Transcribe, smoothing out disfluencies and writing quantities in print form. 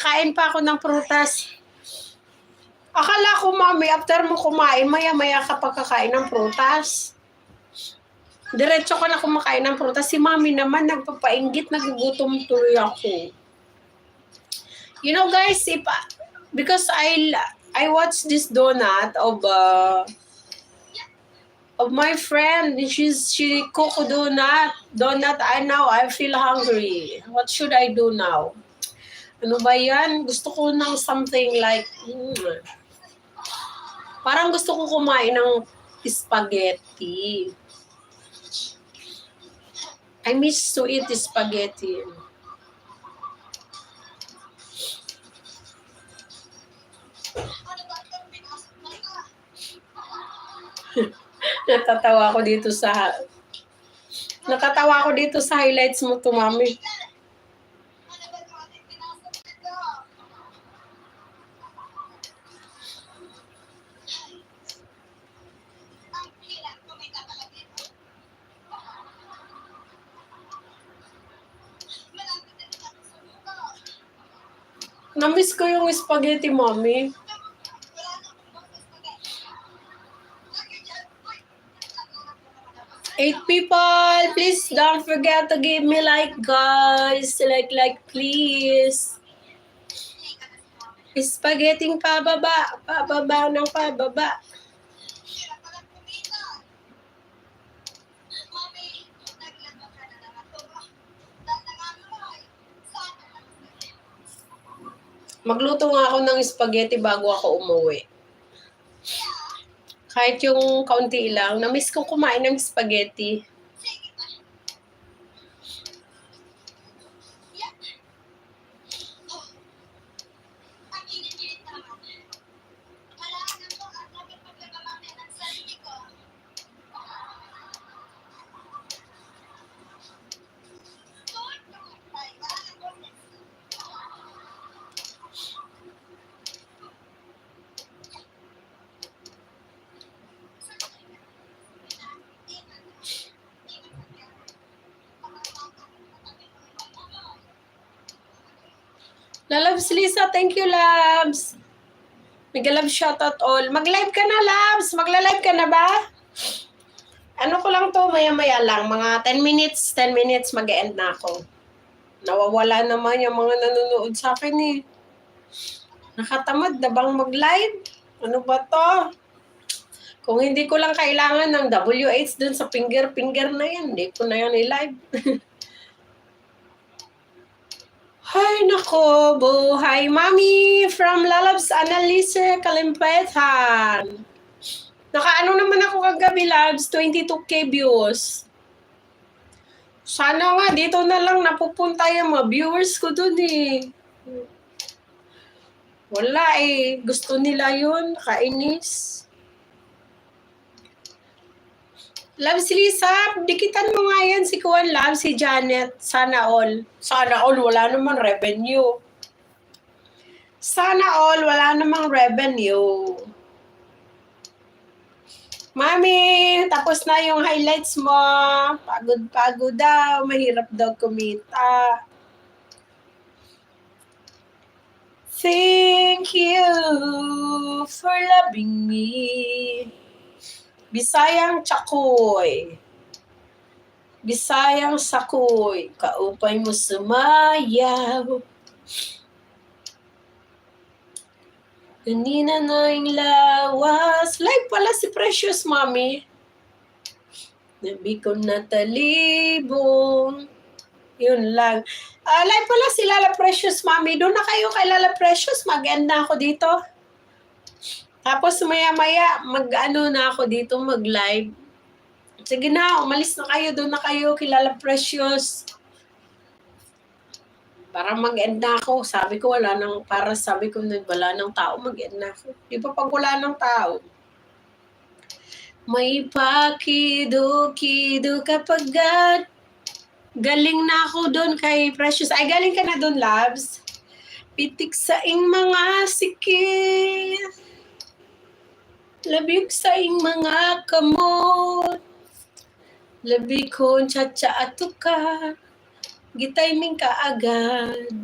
Kain pa ako ng prutas. Akala ko, mami, after mo kumain, maya-maya ka pagkakain ng prutas. Diretso ka na kumakain ng prutas. Si mami naman, nagpapainggit, nagugutom tuloy ako. You know, guys, because I watched this donut of my friend. She cooked donut, and now I feel hungry. What should I do now? Ano ba yan? Gusto ko ng something like, parang gusto ko kumain ng spaghetti. I miss to eat spaghetti. Natatawa ako dito sa highlights mo to, mami. Namiss ko yung spaghetti, mami. Eight people, please don't forget to give me like, guys. Like, please. Spaghetti pababa ng pababa. Magluto nga ako ng spaghetti bago ako umuwi. Kahit yung kaunti lang, na-miss ko kumain ng spaghetti. Lalabs Lisa, thank you, Labs. Mega-love shoutout all. Mag-live ka na, Labs. Magla-live ka na ba? Ano ko lang to, maya-maya lang. Mga 10 minutes, mag-e-end na ako. Nawawala naman yung mga nanonood sa akin eh. Nakatamad na bang mag-live? Ano ba to? Kung hindi ko lang kailangan ng WH dun sa finger na yan, hindi ko na yan i-live. Hay nako, buhay mami from Lalabs Analyse Kalimpetan. Nakaano naman ako kagabi, Labs, 22K views. Sana nga dito na lang napupunta yung mga viewers ko dun eh. Wala eh, gusto nila yun, kainis. Labs Lisa, dikitan mo nga yan si Kuan Labs, si Janet. Sana all. Sana all, wala namang revenue. Sana all, wala namang revenue. Mami, tapos na yung highlights mo. Pagod daw, mahirap daw kumita. Thank you for loving me. Bisayang Chakoy. Bisayang Sakoy. Kaupay mo sumayaw. Kanina na yung lawas. Live pala si Precious, mami. Nabi ko na talibong. Yun lang. Live pala si Lala Precious, mami. Doon na kayo kay Lala Precious. Mag-end na ako dito. Tapos maya-maya, mag-ano na ako dito, mag-live. Sige na, umalis na kayo, doon na kayo, kilala Precious. Para mag-end na ako. Sabi ko, wala nang tao, mag-end na ako. Di pa pag wala ng tao. May pakido-kido kapag galing na ako doon kay Precious. Ay, galing ka na doon, Labs. Pitik sa ing mga sikit. Labig sa ing mga kamot. Labi ko tsa-tsa ato ka. Gitay ming kaagad.